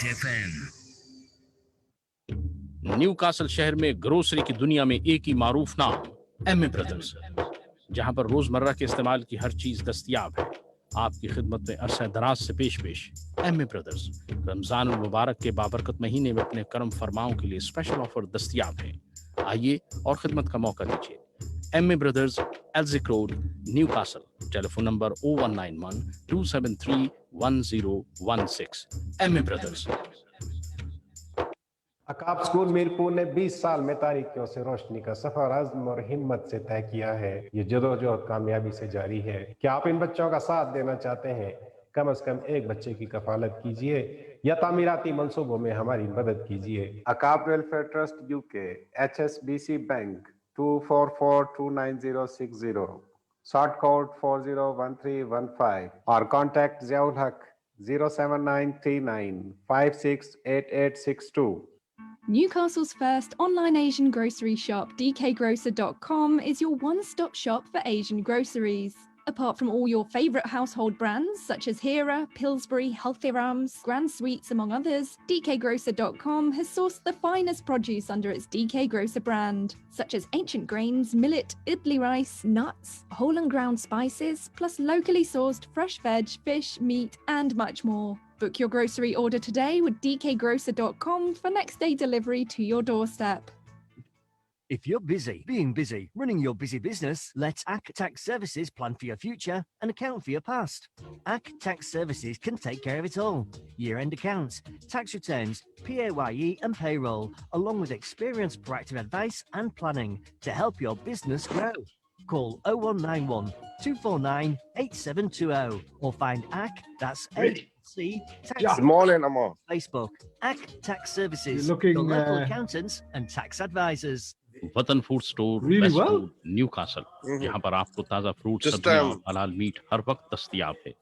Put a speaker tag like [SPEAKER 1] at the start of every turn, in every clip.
[SPEAKER 1] FM.
[SPEAKER 2] New castle शहर में grocery की दुनिया में एक ही मारूफ नाम एमए ब्रदर्स, जहां पर रोजमर्रा के इस्तेमाल की हर चीज दस्तयाब है। आपकी खिदमत में अरसा दराज से पेश एमए ब्रदर्स रमजान मुबारक के बाबरकत महीने में अपने करम फरमाओं के लिए स्पेशल ऑफर दस्तयाब है। आइए और खिदमत का मौका दीजिए। MA brothers, Elswick road, Newcastle. Telephone number 0191 273 1016। MA brothers.
[SPEAKER 3] Akab school Mirpur ने 20 साल में तारीकियों से रोशनी का सफर अज़्म और हिम्मत से तय किया है। ये जदोजहद कामयाबी से जारी है। क्या आप इन बच्चों का साथ देना चाहते हैं? कम से कम एक बच्चे की कफालत कीजिए या तामीराती मंसूबों में हमारी मदद कीजिए। Akab welfare trust UK, HSBC bank 2442960, short code 401315 और कॉन्टैक्ट ज़ियाउल हक 07939568862।
[SPEAKER 4] Newcastle's first online Asian grocery shop, DKgrocer.com, is your one-stop shop for Asian groceries. Apart from all your favourite household brands such as Hera, Pillsbury, Haltherams, Grand Sweets, among others, DKgrocer.com has sourced the finest produce under its DK Grocer brand, such as ancient grains, millet, idli rice, nuts, whole and ground spices, plus locally sourced fresh veg, fish, meat, and much more. Book your grocery order today with DKgrocer.com for next day delivery to your doorstep.
[SPEAKER 5] If you're busy, being busy, running your busy business, let AC Tax Services plan for your future and account for your past. AC Tax Services can take care of it all. Year-end accounts, tax returns, PAYE and payroll, along with experienced proactive advice and planning to help your business grow. Call 0191 249 8720 or find AC, that's AC Tax.
[SPEAKER 6] Good morning, Ammar.
[SPEAKER 5] Facebook, AC Tax Services,
[SPEAKER 7] You're looking,
[SPEAKER 5] your local accountants and tax advisors.
[SPEAKER 2] Watan food store,
[SPEAKER 7] Really
[SPEAKER 2] west
[SPEAKER 7] well.
[SPEAKER 2] Road, Newcastle, यहाँ पर आपको ताज़ा fruit,
[SPEAKER 6] Just,
[SPEAKER 2] सब्जियाँ और हलाल meet her वक्त दस्तयाब है।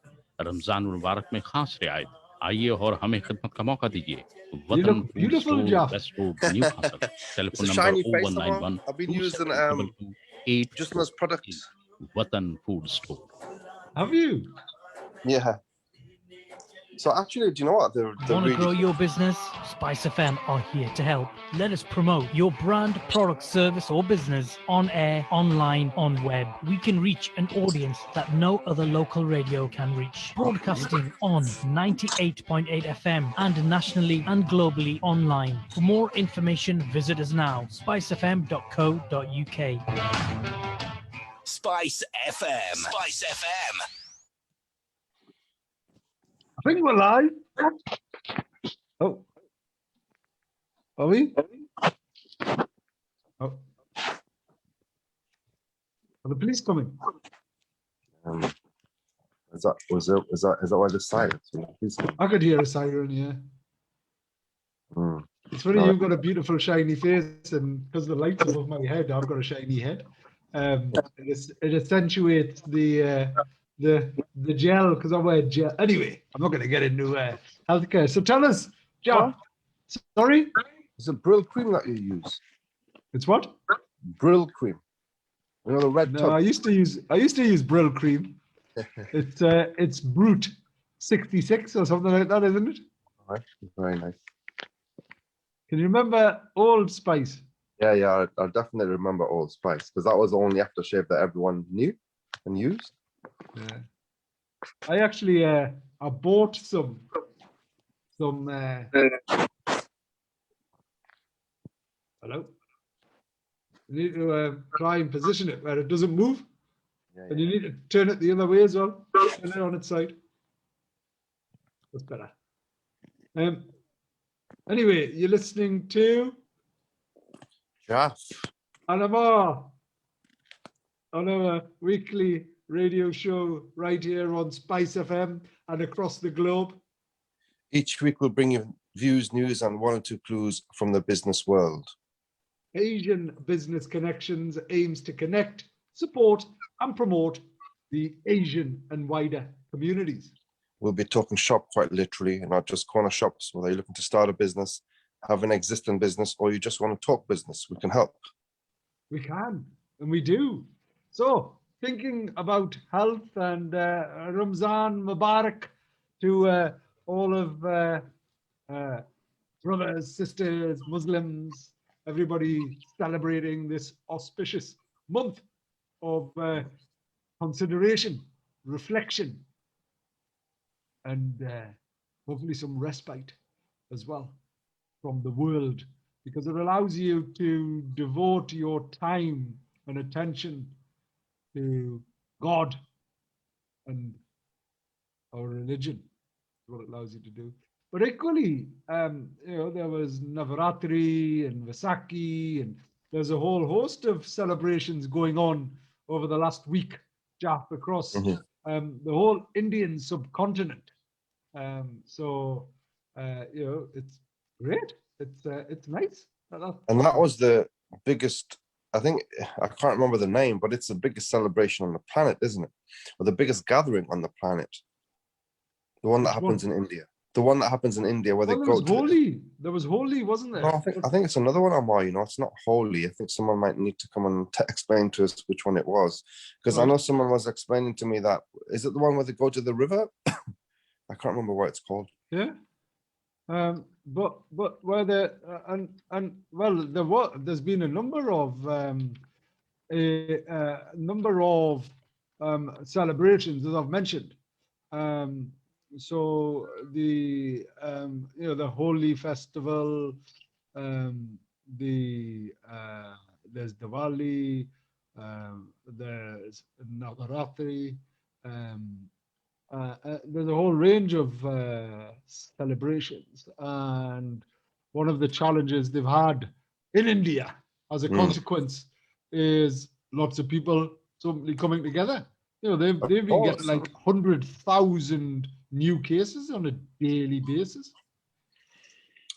[SPEAKER 2] रमजान मुबारक में खास रियायत। आइए और हमें खिदमत का मौका दीजिए। Watan
[SPEAKER 7] look
[SPEAKER 2] food
[SPEAKER 7] beautiful,
[SPEAKER 2] store,
[SPEAKER 7] Jalf.
[SPEAKER 2] West road, Newcastle. Telephone
[SPEAKER 6] It's a
[SPEAKER 2] number
[SPEAKER 6] shiny face,
[SPEAKER 2] 0191
[SPEAKER 6] I've been using
[SPEAKER 2] 272
[SPEAKER 6] just those products.
[SPEAKER 2] वतन food store.
[SPEAKER 7] Have you?
[SPEAKER 6] Yeah. So actually, do you know what? They're
[SPEAKER 8] Want to
[SPEAKER 6] really
[SPEAKER 8] grow your business? Spice FM are here to help. Let us promote your brand, product, service or business on air, online, on web. We can reach an audience that no other local radio can reach. Broadcasting on 98.8 FM and nationally and globally online. For more information, visit us now, spicefm.co.uk.
[SPEAKER 1] Spice FM. Spice FM.
[SPEAKER 7] I think we're live. Oh. Are we? Oh. Are the police coming?
[SPEAKER 6] is that why the silence?
[SPEAKER 7] I could hear a siren, yeah. It's funny,
[SPEAKER 6] No,
[SPEAKER 7] you've got a beautiful shiny face, and because the light's above my head, I've got a shiny head. It accentuates the gel, because I wear gel. Anyway, I'm not going to get into healthcare. So tell us, John. Sorry?
[SPEAKER 6] It's a Brill cream that you use.
[SPEAKER 7] It's what?
[SPEAKER 6] Brill cream. You know the red
[SPEAKER 7] No,
[SPEAKER 6] tub.
[SPEAKER 7] I used to use Brill cream. It's Brute 66 or something like that, isn't it?
[SPEAKER 6] Very nice.
[SPEAKER 7] Can you remember Old Spice?
[SPEAKER 6] Yeah, I definitely remember Old Spice because that was the only aftershave that everyone knew and used.
[SPEAKER 7] Yeah. I actually I bought some hello. You need to try and position it where it doesn't move, and you need to turn it the other way as well. Turn it on its side. That's better. Anyway, you're listening to
[SPEAKER 6] Jalf
[SPEAKER 7] and Ammar on our weekly radio show right here on Spice FM and across the globe.
[SPEAKER 6] Each week we'll bring you views, news, and one or two clues from the business world.
[SPEAKER 7] Asian Business Connections aims to connect, support, and promote the Asian and wider communities.
[SPEAKER 6] We'll be talking shop quite literally, not just corner shops. Whether you're looking to start a business, have an existing business, or you just want to talk business, we can help.
[SPEAKER 7] We can, and we do. So, thinking about health and Ramzan Mubarak to all of brothers, sisters, Muslims, everybody celebrating this auspicious month of consideration, reflection, and hopefully some respite as well from the world, because it allows you to devote your time and attention to God and our religion, is what it allows you to do. But equally, there was Navaratri and Vaisakhi, and there's a whole host of celebrations going on over the last week, Jaf, across the whole Indian subcontinent. So it's great. It's nice.
[SPEAKER 6] And that was the biggest, I think, I can't remember the name, but it's the biggest celebration on the planet, isn't it? Or the biggest gathering on the planet. The one that happens in India. The one that happens in India where they go to
[SPEAKER 7] Holi. There was Holi, wasn't there?
[SPEAKER 6] No, I think it's another one, Ammar, it's not Holi. I think someone might need to come and explain to us which one it was. Because I know someone was explaining to me that, is it the one where they go to the river? I can't remember what it's called.
[SPEAKER 7] Yeah. But where there there's been a number of celebrations, as I've mentioned. So the the Holi festival, there's Diwali, there's Navaratri. There's a whole range of celebrations, and one of the challenges they've had in India as a consequence is lots of people suddenly coming together. They've been getting like 100,000 new cases on a daily basis.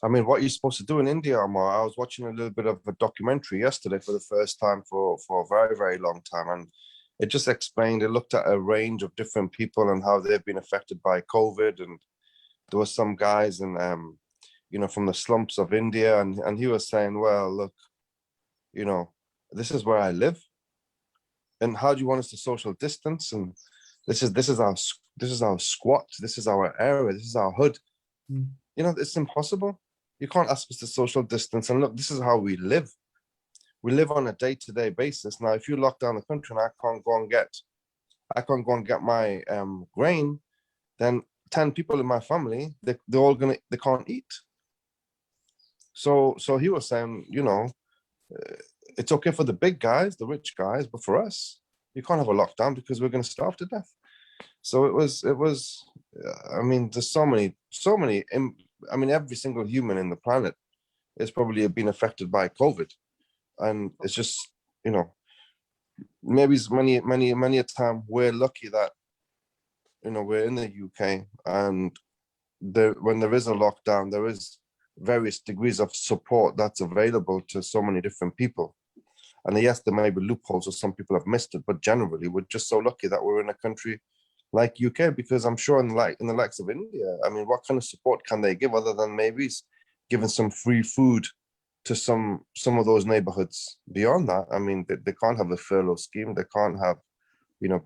[SPEAKER 6] I mean, what are you supposed to do in India, Ammar? I was watching a little bit of a documentary yesterday for the first time for a very, very long time, and it just explained, it looked at a range of different people and how they've been affected by COVID. And there was some guys and from the slums of India, and he was saying, well, look, this is where I live. And how do you want us to social distance? And this is our squat, this is our area, this is our hood. It's impossible. You can't ask us to social distance. And look, this is how we live. We live on a day-to-day basis. Now, if you lock down the country and I can't go and get my grain, then 10 people in my family, they can't eat. So he was saying, it's okay for the big guys, the rich guys, but for us, you can't have a lockdown because we're going to starve to death. So it was. I mean, there's so many. I mean, every single human in the planet is probably been affected by COVID. And it's just, maybe it's many a time we're lucky that, we're in the UK, and when there is a lockdown, there is various degrees of support that's available to so many different people. And yes, there may be loopholes or some people have missed it, but generally we're just so lucky that we're in a country like UK, because I'm sure in the likes of India, I mean, what kind of support can they give other than maybe giving some free food to some of those neighborhoods? Beyond that, I mean, they can't have a furlough scheme. They can't have,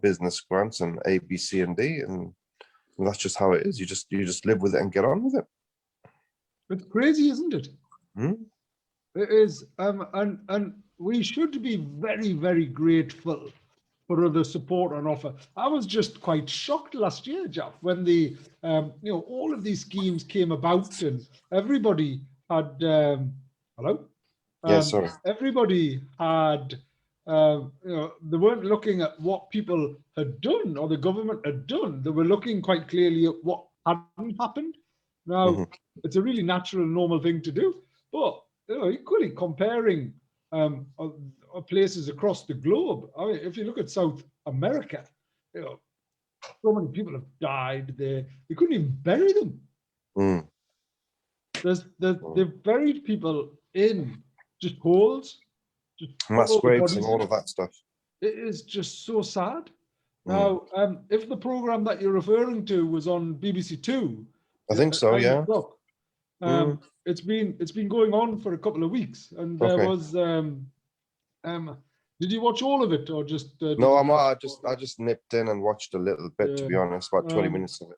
[SPEAKER 6] business grants and A, B, C, and D, and that's just how it is. You just live with it and get on with it.
[SPEAKER 7] It's crazy, isn't it? It is, and we should be very, very grateful for the support on offer. I was just quite shocked last year, Jeff, when the all of these schemes came about and everybody had hello.
[SPEAKER 6] Sorry.
[SPEAKER 7] Everybody had they weren't looking at what people had done or the government had done. They were looking quite clearly at what hadn't happened. Now, it's a really natural, normal thing to do, but equally comparing places across the globe. I mean, if you look at South America, so many people have died there. They couldn't even bury them. They've buried people in just holes, just
[SPEAKER 6] mass graves and all of that stuff.
[SPEAKER 7] It is just so sad. Now, if the program that you're referring to was on BBC Two,
[SPEAKER 6] I think so. Yeah.
[SPEAKER 7] It's been going on for a couple of weeks, and there was. Did you watch all of it, or just?
[SPEAKER 6] No, I just nipped in and watched a little bit. To be honest, about 20 minutes of it.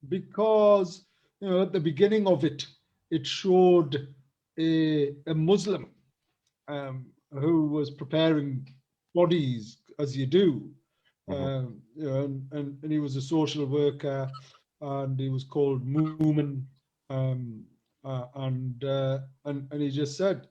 [SPEAKER 7] Because at the beginning of it, it showed a Muslim who was preparing bodies, as you do. You know, and he was a social worker, and he was called Moomin, and he just said,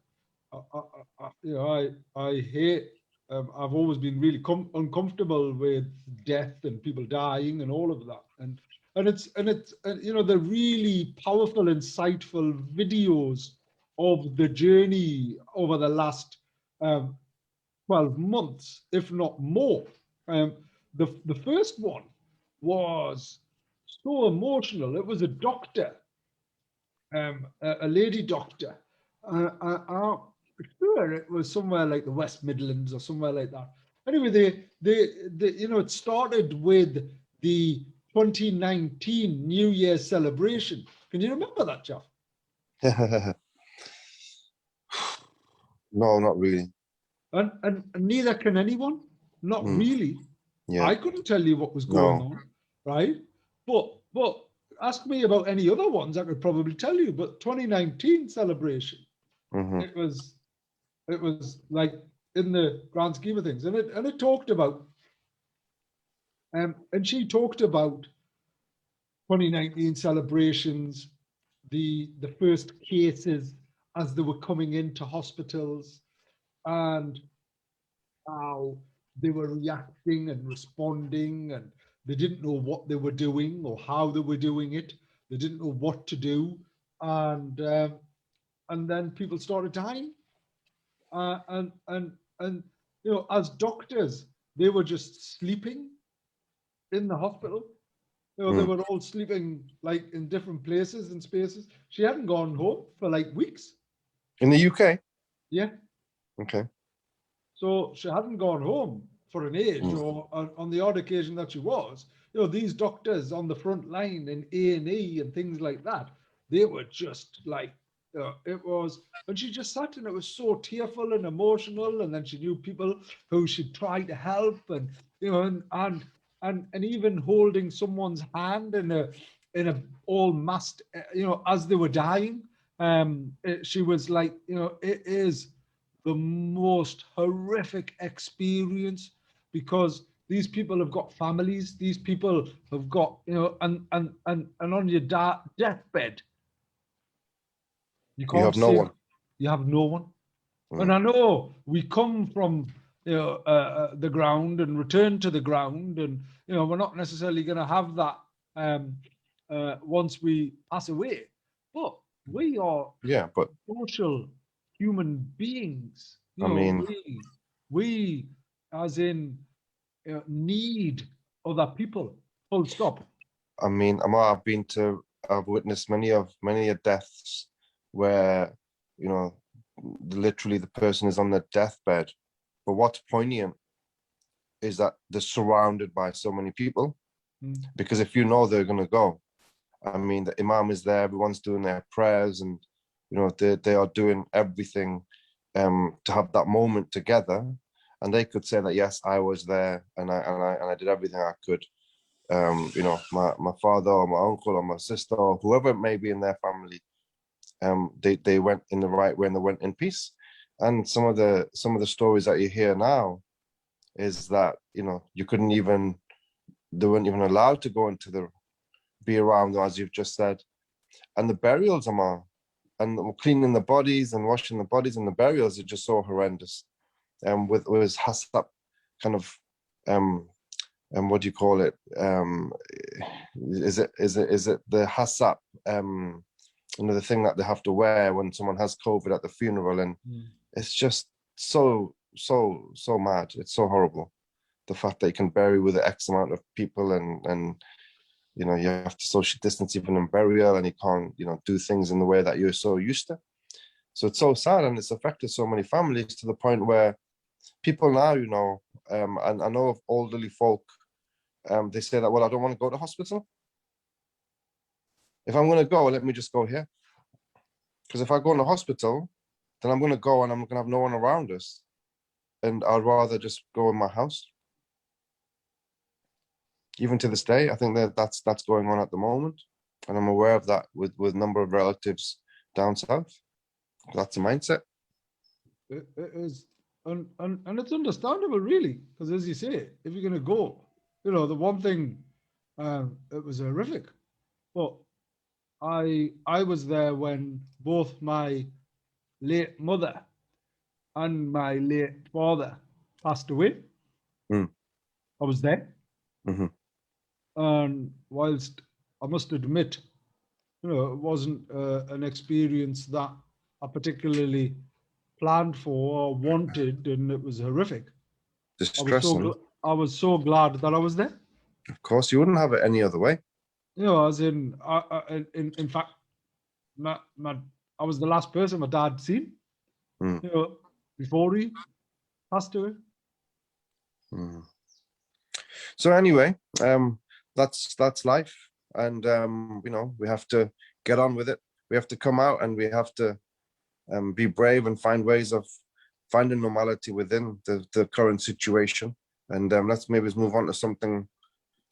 [SPEAKER 7] you know, I hate. I've always been really uncomfortable with death and people dying and all of that, and it's you know, the really powerful, insightful videos of the journey over the last 12 months, if not more. The first one was so emotional. It was a doctor, a lady doctor. I'm sure it was somewhere like the West Midlands or somewhere like that. Anyway, they you know, it started with the 2019 New Year's celebration. Can you remember that, Jeff?
[SPEAKER 6] No, not really.
[SPEAKER 7] And neither can anyone. Not really.
[SPEAKER 6] Yeah.
[SPEAKER 7] I couldn't tell you what was going on, right? But ask me about any other ones, I could probably tell you. But 2019 celebration, it was like in the grand scheme of things, and it talked about, and she talked about 2019 celebrations, the first cases as they were coming into hospitals, and how they were reacting and responding, and they didn't know what they were doing or how they were doing it. They didn't know what to do, and then people started dying, and you know, as doctors, they were just sleeping in the hospital. You know, they were all sleeping like in different places and spaces. She hadn't gone home for like weeks.
[SPEAKER 6] In the UK?
[SPEAKER 7] Yeah.
[SPEAKER 6] Okay.
[SPEAKER 7] So she hadn't gone home for an age, or on the odd occasion that she was. You know, these doctors on the front line in A&E and things like that, they were just like, it was, and she just sat and it was so tearful and emotional. And then she knew people who she'd tried to help, and you know, and even holding someone's hand in a all masked, you know, as they were dying. She was like, you know, it is the most horrific experience, because these people have got families, these people have got, you know, and on your deathbed, you can't
[SPEAKER 6] have no one.
[SPEAKER 7] You have no one. And I know we come from, you know, the ground and return to the ground, and you know, we're not necessarily going to have that once we pass away, but we are social human beings. You know,
[SPEAKER 6] mean,
[SPEAKER 7] we as in, you know, need other people. Full stop.
[SPEAKER 6] I mean, I've witnessed many deaths where, you know, literally the person is on their deathbed. But what's poignant is that they're surrounded by so many people, because if you know they're going to go, I mean, the imam is there, everyone's doing their prayers, and you know, they are doing everything to have that moment together, and they could say that, yes, I was there, and I did everything I could. You know, my father or my uncle or my sister or whoever it may be in their family, they went in the right way and they went in peace. And some of the stories that you hear now is that, you know, they weren't even allowed to go into be around, as you've just said. And the burials, Ammar, and cleaning the bodies and washing the bodies, and the burials are just so horrendous. With HACCP kind of, what do you call it? Is it the HACCP? You know, the thing that they have to wear when someone has COVID at the funeral, and it's just so mad. It's so horrible. The fact that you can bury with X amount of people, and you know, you have to social distance even in burial, and you can't, you know, do things in the way that you're so used to. So it's so sad, and it's affected so many families to the point where people now, you know, and I know of elderly folk, they say that, well, I don't want to go to hospital. If I'm going to go, let me just go here. Because if I go in the hospital, then I'm going to go and I'm going to have no one around us. And I'd rather just go in my house. Even to this day, I think that's going on at the moment. And I'm aware of that with a number of relatives down south. That's the mindset.
[SPEAKER 7] It is, and it's understandable, really, because as you say, if you're going to go, you know, the one thing, it was horrific, but I was there when both my late mother and my late father passed away.
[SPEAKER 6] Mm.
[SPEAKER 7] I was there.
[SPEAKER 6] Mm-hmm.
[SPEAKER 7] And whilst I must admit, you know, it wasn't an experience that I particularly planned for or wanted, and it was horrific.
[SPEAKER 6] Distressing.
[SPEAKER 7] I was so glad that I was there.
[SPEAKER 6] Of course, you wouldn't have it any other way.
[SPEAKER 7] You know, as in fact, I was the last person my dad seen.
[SPEAKER 6] Mm.
[SPEAKER 7] You know, before he passed away.
[SPEAKER 6] Mm. So anyway, that's life, and you know, we have to get on with it. We have to come out, and we have to be brave and find ways of finding normality within the current situation. And let's maybe move on to something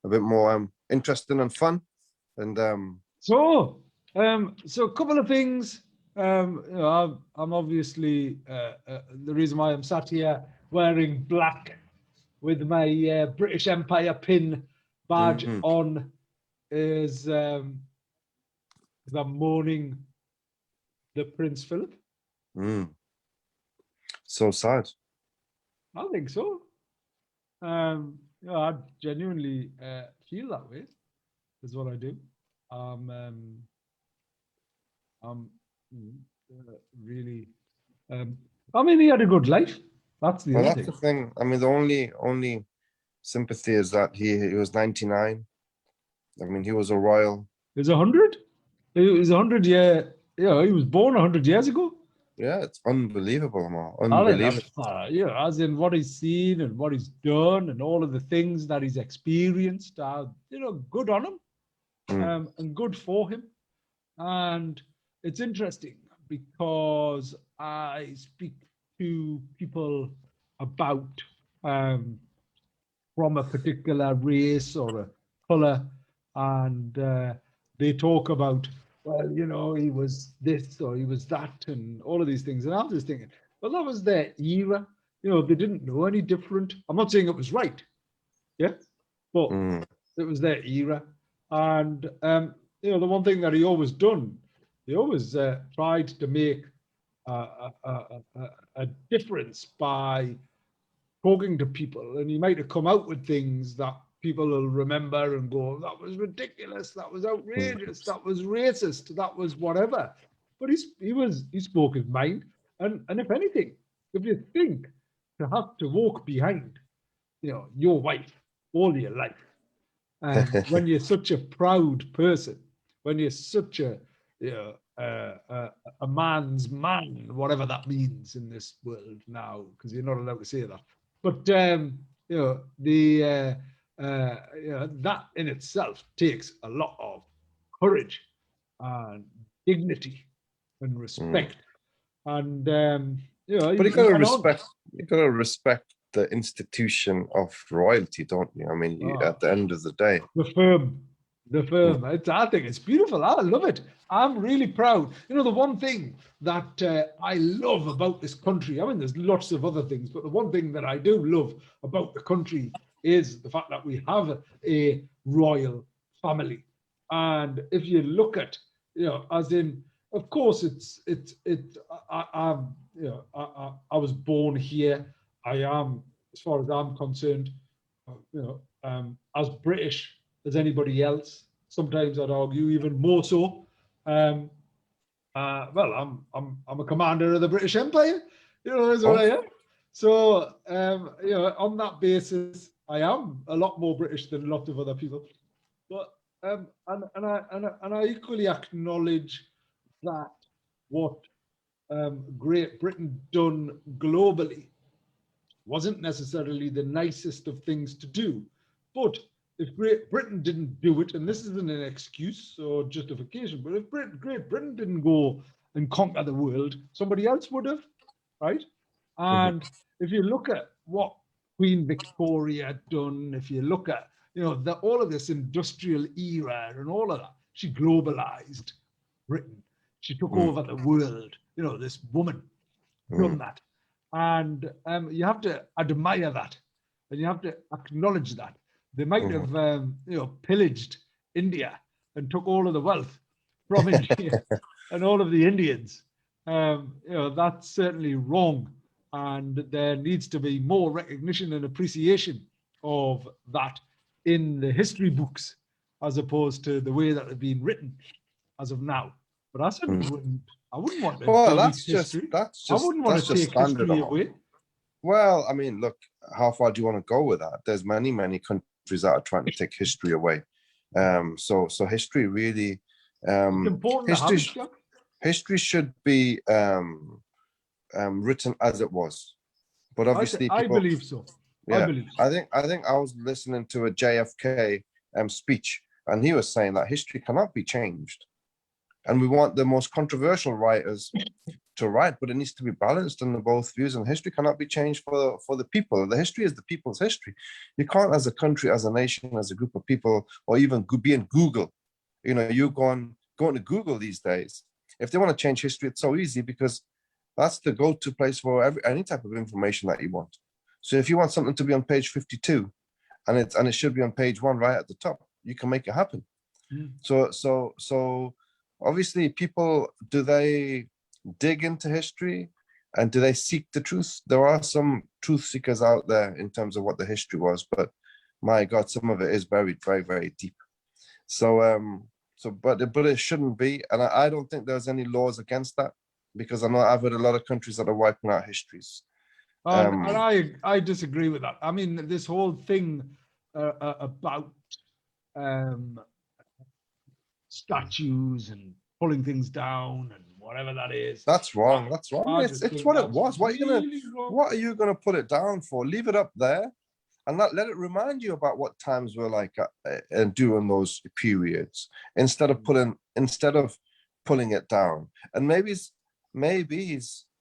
[SPEAKER 6] a bit more interesting and fun. And
[SPEAKER 7] so a couple of things. You know, I'm obviously the reason why I'm sat here wearing black with my British Empire pin badge on is because I'm mourning the Prince Philip.
[SPEAKER 6] So sad.
[SPEAKER 7] I think so. You know, I genuinely feel that way. Is what I do. I'm really. I mean, he had a good life. That's the other thing.
[SPEAKER 6] That's the thing. I mean, the only sympathy is that he was 99. I mean, he was a royal.
[SPEAKER 7] He was 100. He was 100 year. You know, he was born 100 years ago.
[SPEAKER 6] Yeah, it's unbelievable, man. Unbelievable.
[SPEAKER 7] Yeah, as in what he's seen and what he's done and all of the things that he's experienced. You know, good on him, and good for him. And it's interesting because I speak to people about from a particular race or a colour, and they talk about, well, you know, he was this or he was that and all of these things. And I'm just thinking, well, that was their era. You know, they didn't know any different. I'm not saying it was right, yeah, but it was their era. And, you know, the one thing that he always done, he always tried to make a difference by talking to people. And he might have come out with things that people will remember and go, that was ridiculous, that was outrageous, that was racist, that was whatever. But he spoke his mind. And if anything, if you think to have to walk behind, you know, your wife all your life, and when you're such a proud person, when you're such a, you know, a man's man, whatever that means in this world now, because you're not allowed to say that. But you know, the you know, that in itself takes a lot of courage and dignity and respect. And you know,
[SPEAKER 6] but you gotta respect the institution of royalty, don't you? I mean, at the end of the day,
[SPEAKER 7] the firm. I think it's beautiful. I love it. I'm really proud. You know, the one thing that I love about this country, I mean, there's lots of other things, but the one thing that I do love about the country is the fact that we have a royal family. And if you look at, you know, as in, of course, I was born here. I am, as far as I'm concerned, you know, as British as anybody else. Sometimes I'd argue even more so. Well, I'm a commander of the British Empire. You know, is what I am. So you know, on that basis, I am a lot more British than a lot of other people. But and I equally acknowledge that what Great Britain done globally wasn't necessarily the nicest of things to do. But if Great Britain didn't do it, and this isn't an excuse or justification, but if Great Britain didn't go and conquer the world, somebody else would have, right? And if you look at what Queen Victoria had done, if you look at, you know, all of this industrial era and all of that, she globalized Britain. She took over the world, you know, this woman from that. And you have to admire that, and you have to acknowledge that. They might have, you know, pillaged India and took all of the wealth from India and all of the Indians. You know, that's certainly wrong, and there needs to be more recognition and appreciation of that in the history books, as opposed to the way that they've been written as of now. But I certainly wouldn't. I wouldn't want to.
[SPEAKER 6] Well,
[SPEAKER 7] delete
[SPEAKER 6] that's just
[SPEAKER 7] history.
[SPEAKER 6] that's
[SPEAKER 7] I
[SPEAKER 6] just
[SPEAKER 7] wouldn't want
[SPEAKER 6] that's
[SPEAKER 7] to
[SPEAKER 6] just
[SPEAKER 7] take
[SPEAKER 6] standard.
[SPEAKER 7] history away.
[SPEAKER 6] Well, I mean, look, how far do you want to go with that? There's many countries that are trying to take history away. So history really,
[SPEAKER 7] It's important to have it, Jack.
[SPEAKER 6] history should be written as it was. But obviously,
[SPEAKER 7] I
[SPEAKER 6] people,
[SPEAKER 7] believe so.
[SPEAKER 6] yeah,
[SPEAKER 7] I believe so.
[SPEAKER 6] I think I was listening to a JFK speech, and he was saying that history cannot be changed, and we want the most controversial writers to write, but it needs to be balanced in both views, and history cannot be changed for the people. The history is the people's history. You can't, as a country, as a nation, as a group of people, or even be in Google. You know, you going to Google these days. If they want to change history, it's so easy because that's the go-to place for any type of information that you want. So if you want something to be on page 52, and it should be on page 1 right at the top, you can make it happen. So obviously, people, do they dig into history and do they seek the truth? There are some truth seekers out there in terms of what the history was, but my God, some of it is buried very, very deep. But it shouldn't be, and I don't think there's any laws against that, because I know I've heard a lot of countries that are wiping out histories.
[SPEAKER 7] And I disagree with that. I mean, this whole thing about statues and pulling things down and whatever that is.
[SPEAKER 6] That's wrong. That's wrong. It's what it was. What are you gonna put it down for? Leave it up there, and let it remind you about what times were like during those periods, instead of pulling it down. And maybe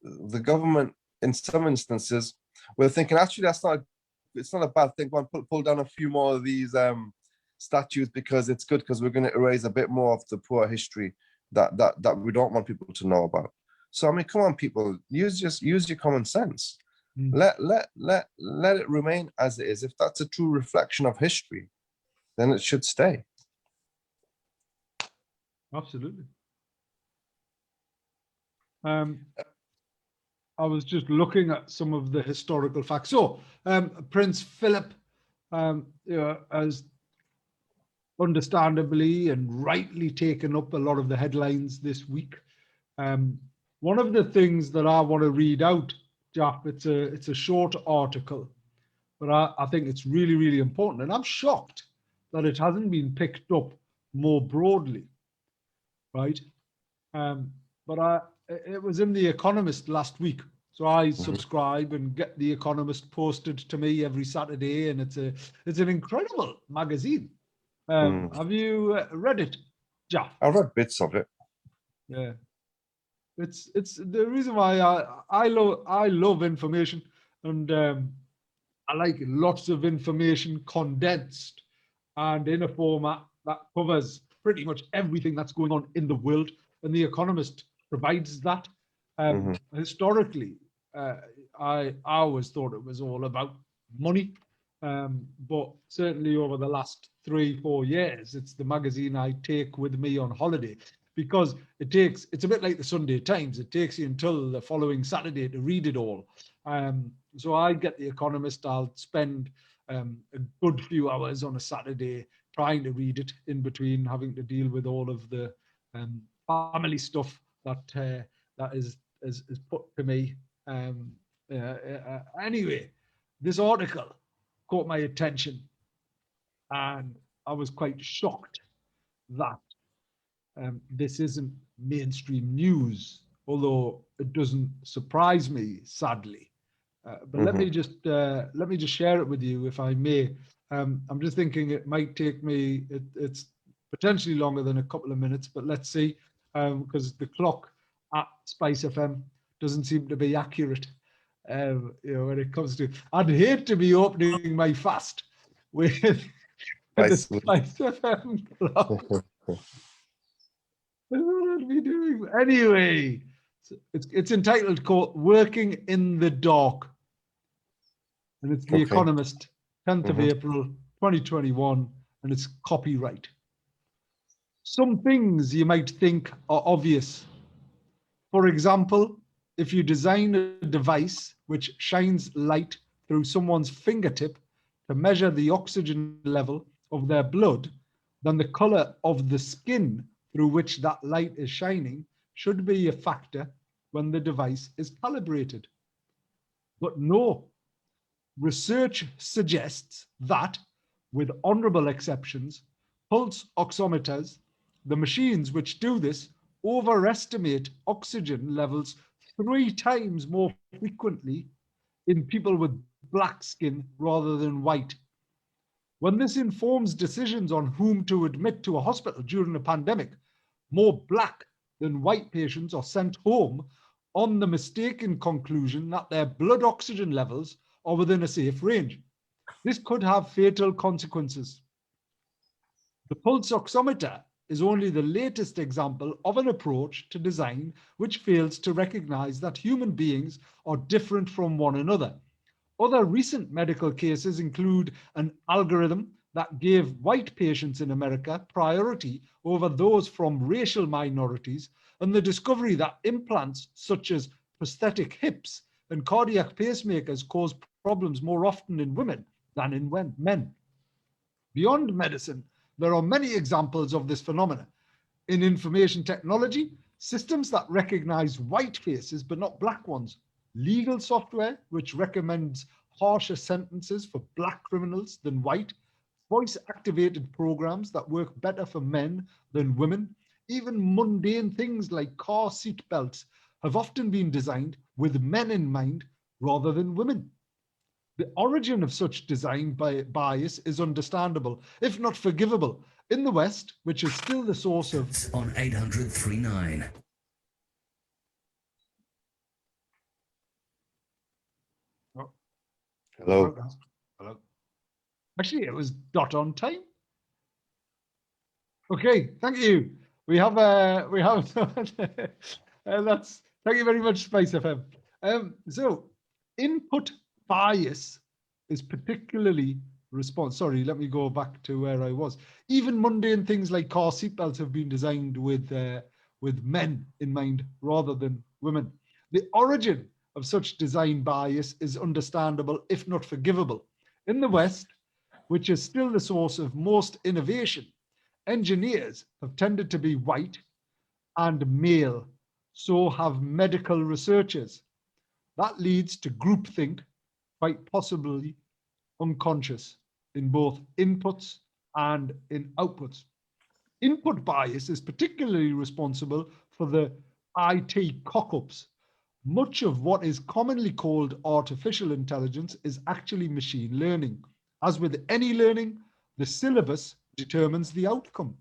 [SPEAKER 6] the government, in some instances, we're thinking, actually, it's not a bad thing. Go and pull down a few more of these statues, because it's good, because we're going to erase a bit more of the poor history that we don't want people to know about. So I mean, come on, people, use your common sense. Let it remain as it is. If that's a true reflection of history, then it should stay.
[SPEAKER 7] Absolutely. I was just looking at some of the historical facts. So Prince Philip has understandably and rightly taken up a lot of the headlines this week. One of the things that I want to read out, Jack, it's a short article, but I think it's really, really important. And I'm shocked that it hasn't been picked up more broadly, right? It was in The Economist last week. So I subscribe and get The Economist posted to me every Saturday, and it's an incredible magazine. Have you read it, Jack?
[SPEAKER 6] I've read bits of it.
[SPEAKER 7] Yeah, it's the reason why I love information, and I like lots of information condensed and in a format that covers pretty much everything that's going on in the world, and The Economist provides that. Historically, I always thought it was all about money, but certainly over the last 3-4 years, it's the magazine I take with me on holiday, because it's a bit like the Sunday Times. It takes you until the following Saturday to read it all. So I get The Economist. I'll spend a good few hours on a Saturday trying to read it, in between having to deal with all of the family stuff that is put to me. Anyway, this article caught my attention, and I was quite shocked that this isn't mainstream news, although it doesn't surprise me, sadly. But let me just share it with you, if I may. I'm just thinking it might take me. It's potentially longer than a couple of minutes, but let's see, because the clock at Spice FM doesn't seem to be accurate. When it comes to, I'd hate to be opening my fast with the Spice FM clock. shouldn't be doing. Anyway, it's entitled Working in the Dark. And it's The Economist, 10th of April, 2021, and it's copyright. Some things you might think are obvious. For example, if you design a device which shines light through someone's fingertip to measure the oxygen level of their blood, then the color of the skin through which that light is shining should be a factor when the device is calibrated. But no, research suggests that, with honorable exceptions, pulse oximeters, the machines which do this, overestimate oxygen levels 3 times more frequently in people with black skin rather than white. When this informs decisions on whom to admit to a hospital during a pandemic, more black than white patients are sent home on the mistaken conclusion that their blood oxygen levels are within a safe range. This could have fatal consequences. The pulse oximeter is only the latest example of an approach to design which fails to recognize that human beings are different from one another. Other recent medical cases include an algorithm that gave white patients in America priority over those from racial minorities, and the discovery that implants such as prosthetic hips and cardiac pacemakers cause problems more often in women than in men. Beyond medicine, there are many examples of this phenomenon. In information technology, systems that recognize white faces but not black ones, legal software which recommends harsher sentences for black criminals than white, voice-activated programs that work better for men than women, even mundane things like car seat belts have often been designed with men in mind rather than women. The origin of such design bias is understandable, if not forgivable, in the West, which is still the source of...
[SPEAKER 1] On 800-39.
[SPEAKER 7] Oh.
[SPEAKER 6] Hello.
[SPEAKER 7] Hello. Actually, it was dot on time. Okay, thank you. We have that's thank you very much, Spice FM. So input bias is particularly sorry, let me go back to where I was. Even mundane things like car seatbelts have been designed with men in mind rather than women. The origin of such design bias is understandable, if not forgivable. In the West, which is still the source of most innovation, engineers have tended to be white and male, so have medical researchers. That leads to groupthink, quite possibly unconscious, in both inputs and in outputs. Input bias is particularly responsible for the IT cock-ups. Much of what is commonly called artificial intelligence is actually machine learning. As with any learning, the syllabus determines the outcome.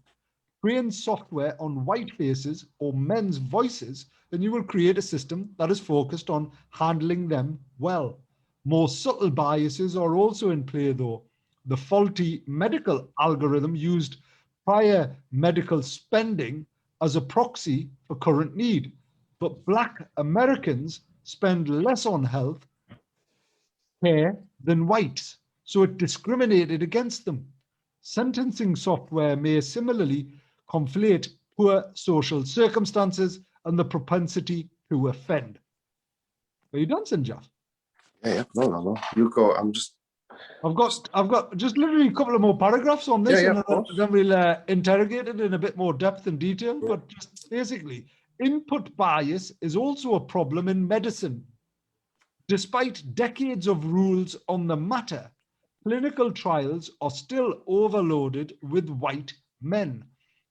[SPEAKER 7] Train software on white faces or men's voices, and you will create a system that is focused on handling them well. More subtle biases are also in play though. The faulty medical algorithm used prior medical spending as a proxy for current need, but Black Americans spend less on health care than whites, so it discriminated against them. Sentencing software may similarly conflate poor social circumstances and the propensity to offend. Are you done, Sinjaf?
[SPEAKER 6] Yeah. No. You go.
[SPEAKER 7] I've got just literally a couple of more paragraphs on this,
[SPEAKER 6] Yeah,
[SPEAKER 7] and then we'll interrogate it in a bit more depth and detail. Yeah. But just basically, input bias is also a problem in medicine. Despite decades of rules on the matter, clinical trials are still overloaded with white men.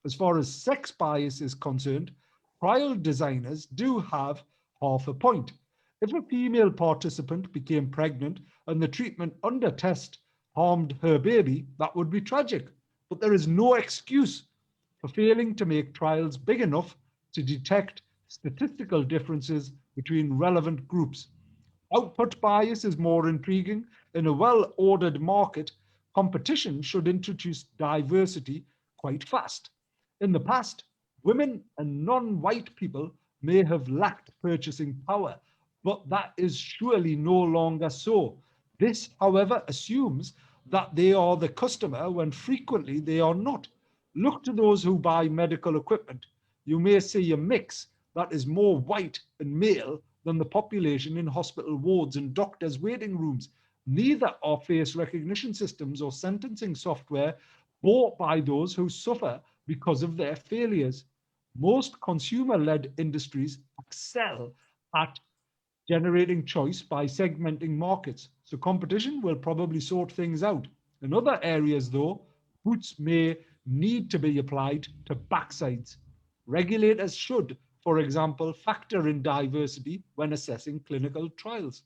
[SPEAKER 7] As far as sex bias is concerned, trial designers do have half a point. If a female participant became pregnant and the treatment under test harmed her baby, that would be tragic. But there is no excuse for failing to make trials big enough to detect statistical differences between relevant groups. Output bias is more intriguing. In a well-ordered market, competition should introduce diversity quite fast. In the past, Women and non-white people may have lacked purchasing power, but that is surely no longer so. This, however, assumes that they are the customer when frequently they are not. Look to those who buy medical equipment. You may see a mix that is more white and male than the population in hospital wards and doctors' waiting rooms. Neither are face recognition systems or sentencing software bought by those who suffer because of their failures. Most consumer-led industries excel at generating choice by segmenting markets. So competition will probably sort things out. In other areas, though, boots may need to be applied to backsides. Regulators should, for example, factor in diversity when assessing clinical trials.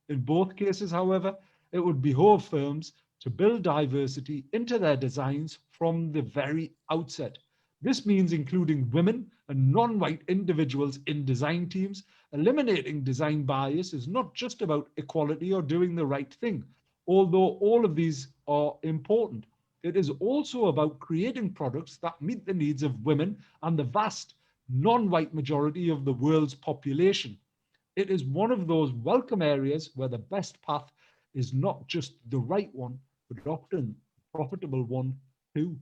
[SPEAKER 7] In both cases, however, it would behove firms to build diversity into their designs from the very outset. This means including women and non-white individuals in design teams. Eliminating design bias is not just about equality or doing the right thing, although all of these are important. It is also about creating products that meet the needs of women and the vast non-white majority of the world's population. It is one of those welcome areas where the best path is not just the right one, but often a profitable one too.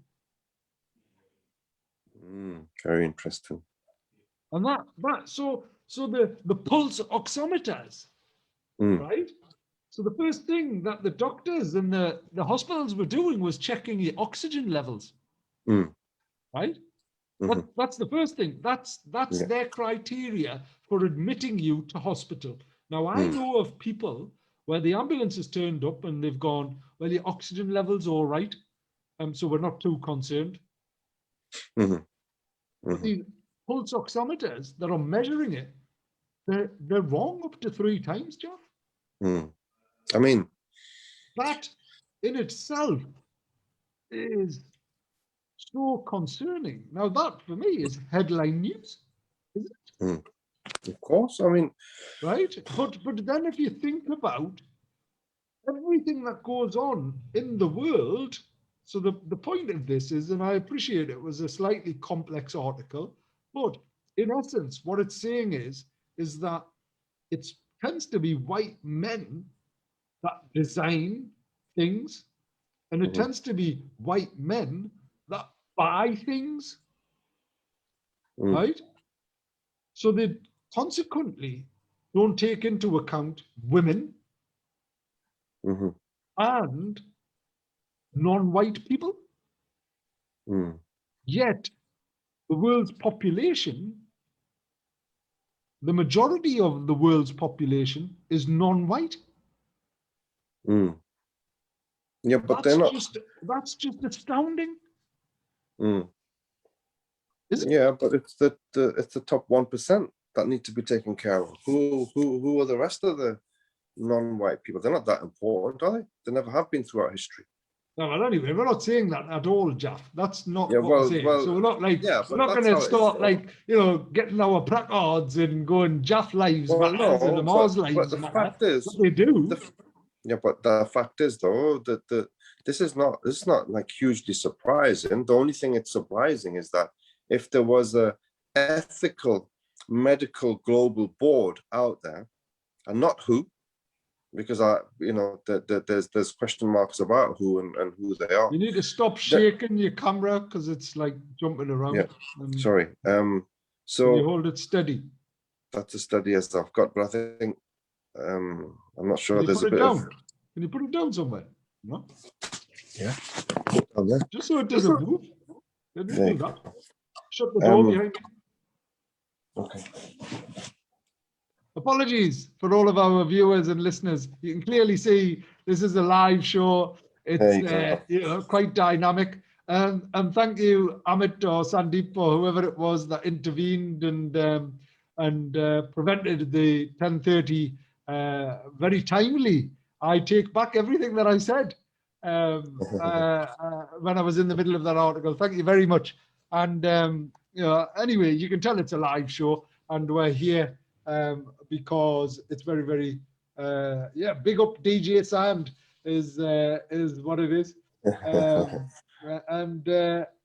[SPEAKER 6] Very interesting.
[SPEAKER 7] And so the pulse oximeters, right? So the first thing that the doctors and the hospitals were doing was checking your oxygen levels, right? That's the first thing. That's their criteria for admitting you to hospital. Now, I know of people where the ambulance has turned up and they've gone, well, your oxygen level's all right, so we're not too concerned. But the pulse oximeters that are measuring it, they're wrong up to 3 times, Jeff.
[SPEAKER 6] I mean,
[SPEAKER 7] that in itself is so concerning. Now, that for me is headline news, isn't it?
[SPEAKER 6] Of course, I mean,
[SPEAKER 7] right? But then if you think about everything that goes on in the world, so the point of this is, and I appreciate it was a slightly complex article, but in essence, what it's saying is that it tends to be white men that design things, and it tends to be white men that buy things, right? So they consequently don't take into account women and non-white people. Yet the world's population, the majority of the world's population is non-white.
[SPEAKER 6] Yeah, but they're not.
[SPEAKER 7] That's just astounding.
[SPEAKER 6] Yeah, but it's the top 1% that need to be taken care of. Who are the rest of the non-white people? They're not that important, are they? They never have been throughout history.
[SPEAKER 7] No, well, anyway, we're not saying that at all, Jaff. That's not what we're saying.
[SPEAKER 6] Well,
[SPEAKER 7] so we're not like we're not going to start like getting our placards and going Jaff lives matters and Ammar's lives matter.
[SPEAKER 6] Fact is,
[SPEAKER 7] what they do.
[SPEAKER 6] But the fact is though that this is not like hugely surprising. The only thing it's surprising is that if there was a ethical medical global board out there, and not who, because there's question marks about who and who they are.
[SPEAKER 7] You need to stop shaking your camera because it's like jumping around.
[SPEAKER 6] Yeah, sorry.
[SPEAKER 7] So you hold it steady.
[SPEAKER 6] That's as steady as I've got, but I think I'm not sure. There's a bit
[SPEAKER 7] of. Can you put it down somewhere? No.
[SPEAKER 6] Yeah.
[SPEAKER 7] Just so it doesn't move. Do that. Shut the door behind you.
[SPEAKER 6] Okay.
[SPEAKER 7] Apologies for all of our viewers and listeners. You can clearly see this is a live show. It's quite dynamic. And thank you, Amit or Sandeep or whoever it was that intervened and prevented the 10:30 very timely. I take back everything that I said when I was in the middle of that article. Thank you very much. And anyway, you can tell it's a live show, and we're here because it's very, very big up DJ Sand is what it is.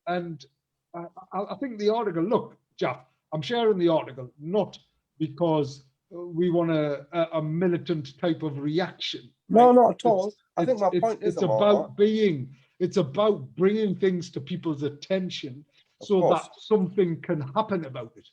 [SPEAKER 7] And I think the article, look, Jeff, I'm sharing the article, not because we want a militant type of reaction.
[SPEAKER 6] No,
[SPEAKER 7] right?
[SPEAKER 6] not at all. I think my point is,
[SPEAKER 7] it's about bringing things to people's attention so that something can happen about it.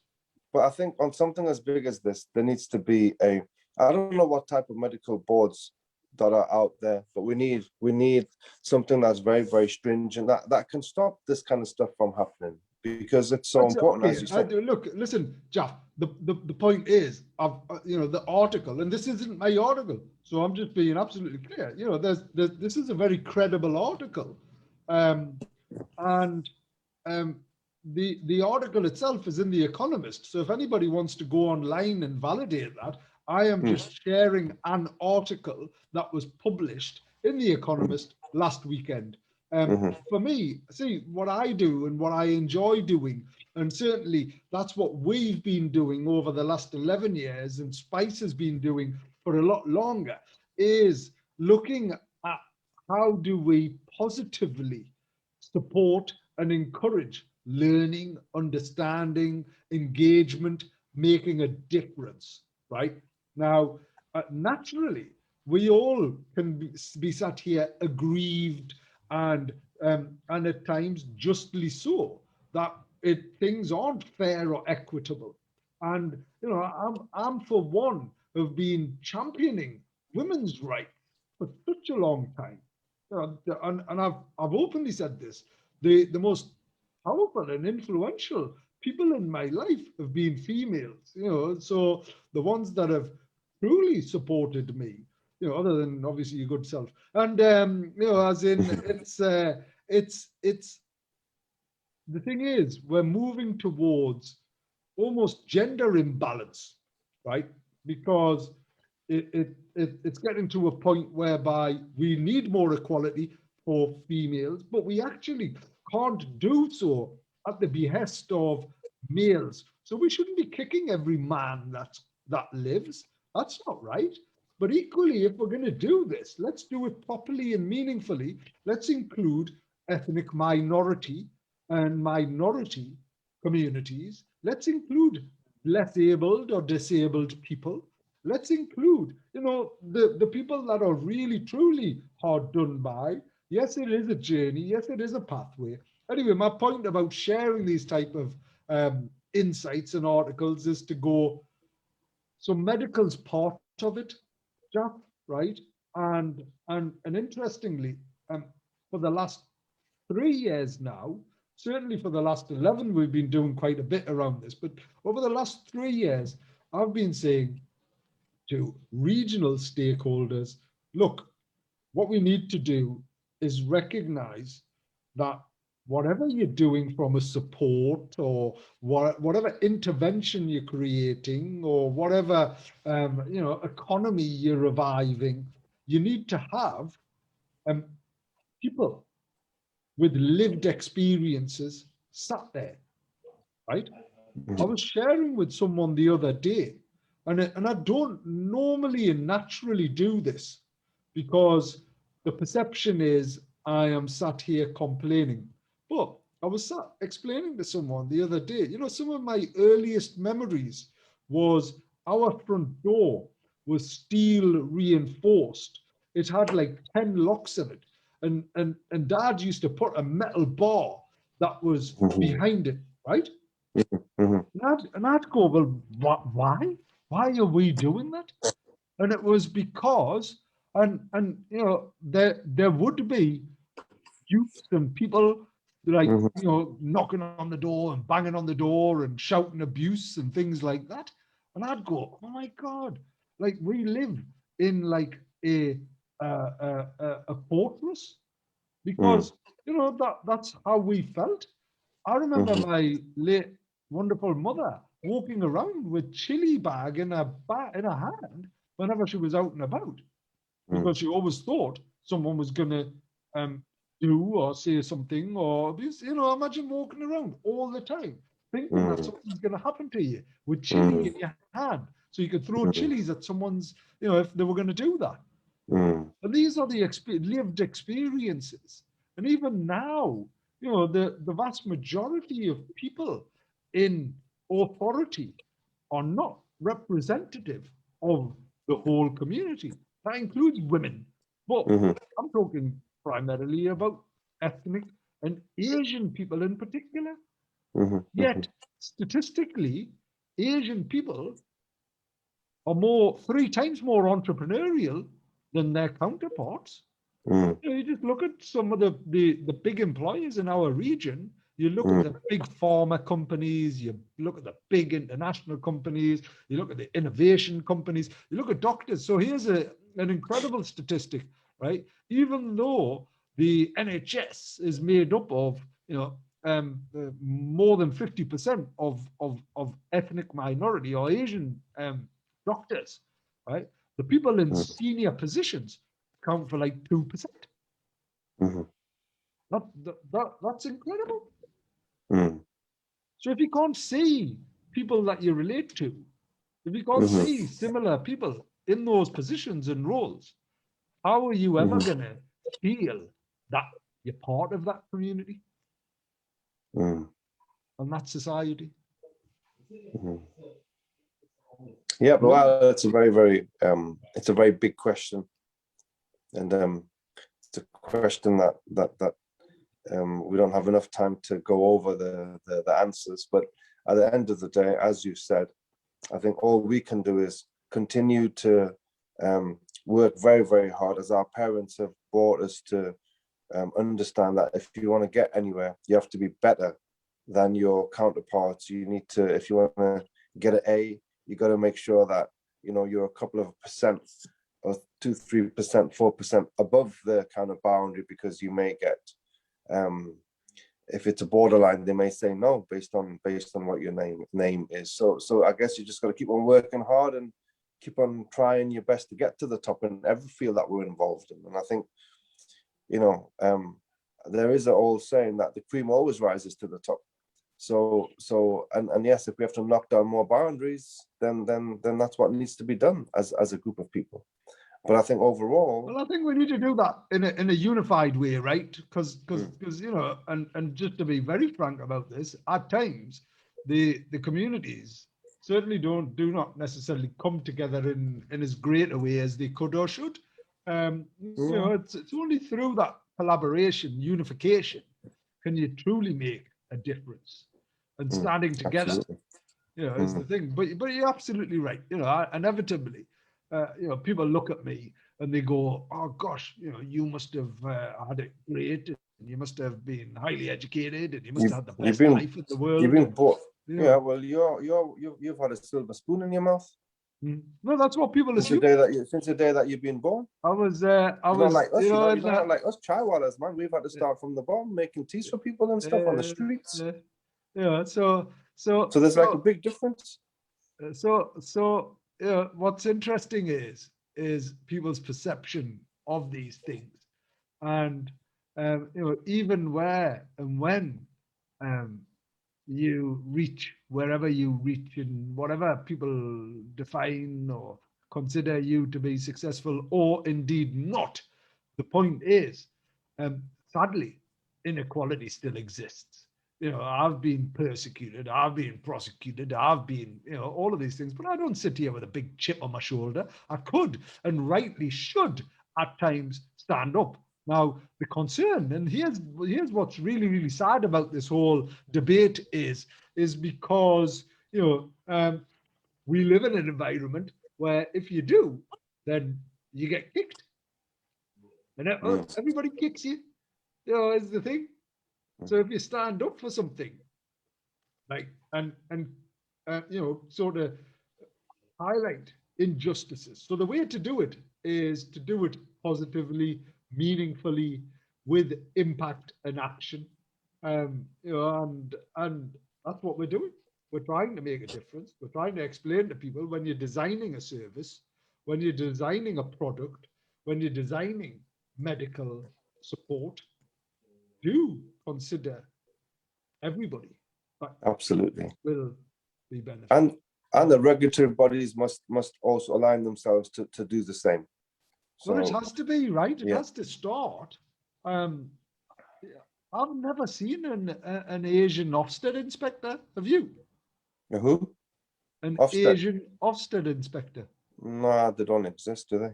[SPEAKER 6] But I think on something as big as this, there needs to be I don't know what type of medical boards that are out there, but we need something that's very, very stringent that can stop this kind of stuff from happening, because it's so important.
[SPEAKER 7] Okay.
[SPEAKER 6] As you said.
[SPEAKER 7] Look, listen, Jeff. The point is, the article, and this isn't my article, so I'm just being absolutely clear. This is a very credible article, and the article itself is in The Economist. So if anybody wants to go online and validate that, I am just sharing an article that was published in The Economist last weekend. For me, see, what I do and what I enjoy doing, and certainly that's what we've been doing over the last 11 years, and Spice has been doing for a lot longer, is looking at how do we positively support and encourage learning, understanding, engagement, making a difference, right? Now, naturally, we all can be sat here aggrieved and at times justly so, that things aren't fair or equitable. And I'm for one have been championing women's rights for such a long time. And I've openly said this. The most powerful and influential people in my life have been females. So the ones that have truly supported me, other than obviously your good self. And as in it's the thing is, we're moving towards almost gender imbalance, right? Because it's getting to a point whereby we need more equality for females, but we actually can't do so at the behest of males. So we shouldn't be kicking every man that lives. That's not right. But equally, if we're going to do this, let's do it properly and meaningfully. Let's include ethnic minority and minority communities. Let's include less abled or disabled people. Let's include, the people that are really, truly hard done by. Yes, it is a journey. Yes, it is a pathway. Anyway, my point about sharing these type of insights and articles is to go, so medical's part of it, Jack, right? And interestingly, for the last 3 years now, certainly for the last 11, we've been doing quite a bit around this, but over the last 3 years, I've been saying to regional stakeholders, look, what we need to do is recognize that whatever you're doing from a support or whatever intervention you're creating or whatever economy you're reviving, you need to have people with lived experiences sat there, right? I was sharing with someone the other day, and I don't normally and naturally do this because the perception is I am sat here complaining. But I was explaining to someone the other day, some of my earliest memories was our front door was steel reinforced. It had like 10 locks in it. And Dad used to put a metal bar that was behind it, right? And I'd go, well, why? Why are we doing that? And it was because, there would be youths and people like, knocking on the door and banging on the door and shouting abuse and things like that. And I'd go, oh my God, like we live in like a fortress, because that's how we felt. I remember my late wonderful mother walking around with chili bag in her hand whenever she was out and about, because she always thought someone was going to do or say something, or imagine walking around all the time thinking that something's going to happen to you with chili in your hand, so you could throw chilies at someone's, if they were going to do that. And these are the lived experiences. And even now, you know, the vast majority of people in authority are not representative of the whole community. That includes women, but I'm talking primarily about ethnic and Asian people in particular. Yet, statistically, Asian people are 3 times more entrepreneurial than their counterparts. You know, you just look at some of the big employers in our region. You look at the big pharma companies, you look at the big international companies, you look at the innovation companies, you look at doctors. So here's an incredible statistic, right? Even though the NHS is made up of, you know, more than 50% of ethnic minority or Asian doctors, right? The people in senior positions count for like 2%. That's incredible. So if you can't see people that you relate to, if you can't see similar people in those positions and roles, how are you ever going to feel that you're part of that community and that society?
[SPEAKER 6] Yeah, but well, it's a very big question, and it's a question that we don't have enough time to go over the answers. But at the end of the day, as you said, I think all we can do is continue to work very, very hard, as our parents have brought us to understand that if you want to get anywhere, you have to be better than your counterparts. You need to, if you want to get an A, you got to make sure that, you know, you're a couple of percent, or 2-3%, 4% above the kind of boundary, because you may get, if it's a borderline, they may say no based on what your name is. So I guess you just got to keep on working hard and keep on trying your best to get to the top in every field that we're involved in. And I think, you know, there is an old saying that the cream always rises to the top. So yes, if we have to knock down more boundaries, then that's what needs to be done as a group of people. But I think overall,
[SPEAKER 7] well, I think we need to do that in a unified way, right? Because you know, and just to be very frank about this, at times the communities certainly do not necessarily come together in as great a way as they could or should. You know, it's only through that collaboration, unification, can you truly make a difference. And standing together, absolutely. You know, is the thing. But you're absolutely right. You know, inevitably, you know, people look at me and they go, "Oh gosh, you know, you must have had it great, and you must have been highly educated, and you must have had the best life in the world."
[SPEAKER 6] You've been bought. You know. Yeah, well, you've had a silver spoon in your mouth.
[SPEAKER 7] No, that's what people assume.
[SPEAKER 6] Since the day that you've been born.
[SPEAKER 7] I was like us,
[SPEAKER 6] you know, not like us chaiwalas, man. We've had to start from the bottom, making teas for people and stuff on the streets.
[SPEAKER 7] Yeah, so
[SPEAKER 6] there's like a big difference.
[SPEAKER 7] So you know, what's interesting is people's perception of these things, and you know, even where and when you reach wherever you reach in whatever people define or consider you to be successful, or indeed not, the point is, sadly, inequality still exists. You know, I've been persecuted, I've been prosecuted, I've been, you know, all of these things, but I don't sit here with a big chip on my shoulder. I could and rightly should at times stand up. Now, the concern, and here's what's really, really sad about this whole debate is because, you know, we live in an environment where if you do, then you get kicked. And everybody kicks you, you know, is the thing. So if you stand up for something, like, and you know, sort of highlight injustices. So the way to do it is to do it positively, meaningfully, with impact and action. You know, and that's what we're doing. We're trying to make a difference. We're trying to explain to people, when you're designing a service, when you're designing a product, when you're designing medical support, do consider everybody.
[SPEAKER 6] Absolutely.
[SPEAKER 7] Will be beneficial.
[SPEAKER 6] And the regulatory bodies must also align themselves to do the same. So,
[SPEAKER 7] well, it has to be, right? It has to start. I I've never seen an Asian Ofsted inspector. Have you?
[SPEAKER 6] Who?
[SPEAKER 7] An
[SPEAKER 6] Ofsted?
[SPEAKER 7] Asian Ofsted inspector.
[SPEAKER 6] No, they don't exist, do they?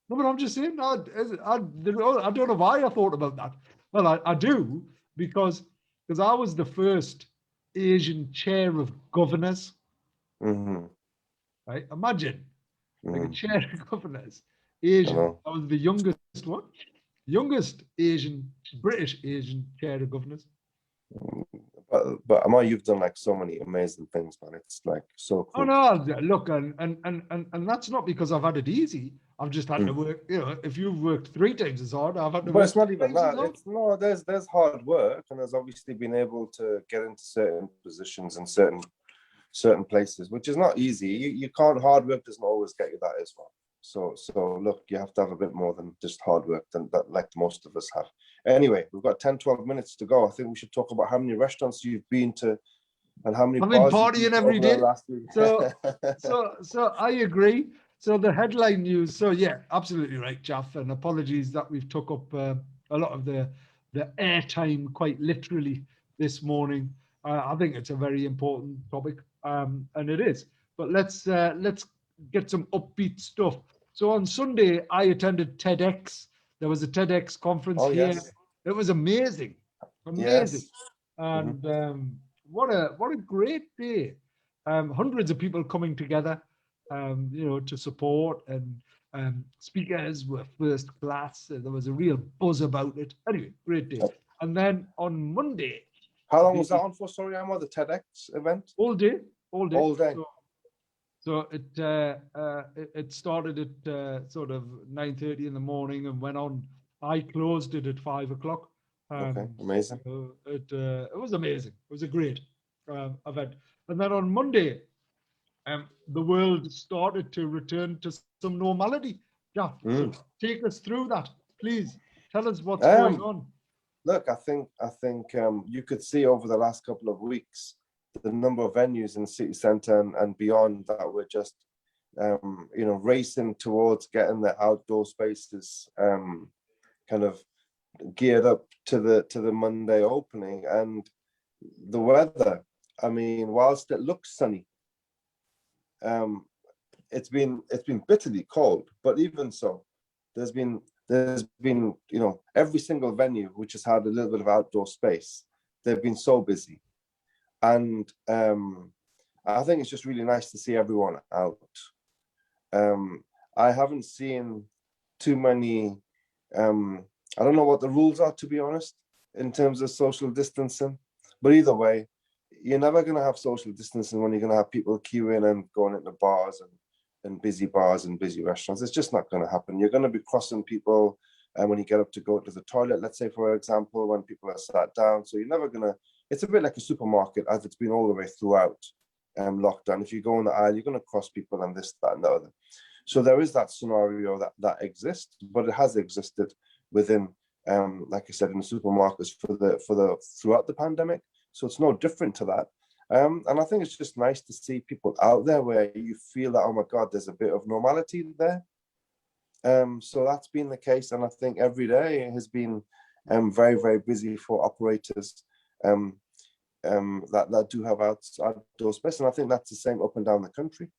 [SPEAKER 7] No, but I'm just saying, I don't know why I thought about that. Well, I do, because I was the first Asian chair of governors,
[SPEAKER 6] Mm-hmm.
[SPEAKER 7] right? Imagine, like a
[SPEAKER 6] Mm-hmm.
[SPEAKER 7] chair of governors,
[SPEAKER 6] I
[SPEAKER 7] Asian.
[SPEAKER 6] know.
[SPEAKER 7] I was the youngest one, youngest British Asian chair of governors.
[SPEAKER 6] But Ammar, you've done like so many amazing things, man. It's like so
[SPEAKER 7] Oh
[SPEAKER 6] cool.
[SPEAKER 7] no, look, and that's not because I've had it easy. I've just had to work. You know, if you've worked 3 times as hard, I've had to
[SPEAKER 6] But
[SPEAKER 7] work
[SPEAKER 6] it's not
[SPEAKER 7] 3
[SPEAKER 6] even
[SPEAKER 7] times as
[SPEAKER 6] that.
[SPEAKER 7] hard.
[SPEAKER 6] It's no, there's hard work, and there's obviously been able to get into certain positions and certain places, which is not easy. You can't. Hard work doesn't always get you that as well. So look, you have to have a bit more than just hard work than that, like most of us have. Anyway, we've got 10-12 minutes to go. I think we should talk about how many restaurants you've been to and how many
[SPEAKER 7] I've been
[SPEAKER 6] bars you've
[SPEAKER 7] partying
[SPEAKER 6] been to
[SPEAKER 7] every
[SPEAKER 6] over the
[SPEAKER 7] day.
[SPEAKER 6] last week.
[SPEAKER 7] So I agree. So the headline news. So yeah, absolutely right, Jaff. And apologies that we've took up a lot of the airtime quite literally this morning. I think it's a very important topic, and it is. But let's get some upbeat stuff. So on Sunday, I attended TEDx. There was a TEDx conference here.
[SPEAKER 6] Yes.
[SPEAKER 7] It was amazing, amazing,
[SPEAKER 6] Yes.
[SPEAKER 7] and what a great day. Hundreds of people coming together, you know, to support, and speakers were first class. There was a real buzz about it. Anyway, great day. And then on Monday,
[SPEAKER 6] How long was that on for? Sorry, Ammar, the TEDx event?
[SPEAKER 7] all day.
[SPEAKER 6] All day.
[SPEAKER 7] So it started at sort of 9:30 in the morning and went on. I closed it at 5 o'clock.
[SPEAKER 6] Okay, amazing.
[SPEAKER 7] It was amazing. It was a great event. And then on Monday, the world started to return to some normality. Yeah, so take us through that, please. Tell us what's going on.
[SPEAKER 6] Look, I think you could see over the last couple of weeks the number of venues in the city centre and beyond that were just, you know, racing towards getting the outdoor spaces kind of geared up to the Monday opening. And the weather, I mean, whilst it looks sunny, it's been bitterly cold. But even so, there's been you know, every single venue which has had a little bit of outdoor space, they've been so busy. And I think it's just really nice to see everyone out. I haven't seen too many, I don't know what the rules are, to be honest, in terms of social distancing. But either way, you're never going to have social distancing when you're going to have people queuing and going into bars and busy bars and busy restaurants. It's just not going to happen. You're going to be crossing people when you get up to go to the toilet, let's say, for example, when people are sat down. So you're never going to, it's a bit like a supermarket as it's been all the way throughout lockdown. If you go in the aisle, you're going to cross people and this, that, and the other. So there is that scenario that exists, but it has existed within, like I said, in the supermarkets for the throughout the pandemic. So it's no different to that. And I think it's just nice to see people out there where you feel that, oh my God, there's a bit of normality there. So that's been the case. And I think every day has been very, very busy for operators that do have outdoor space. And I think that's the same up and down the country.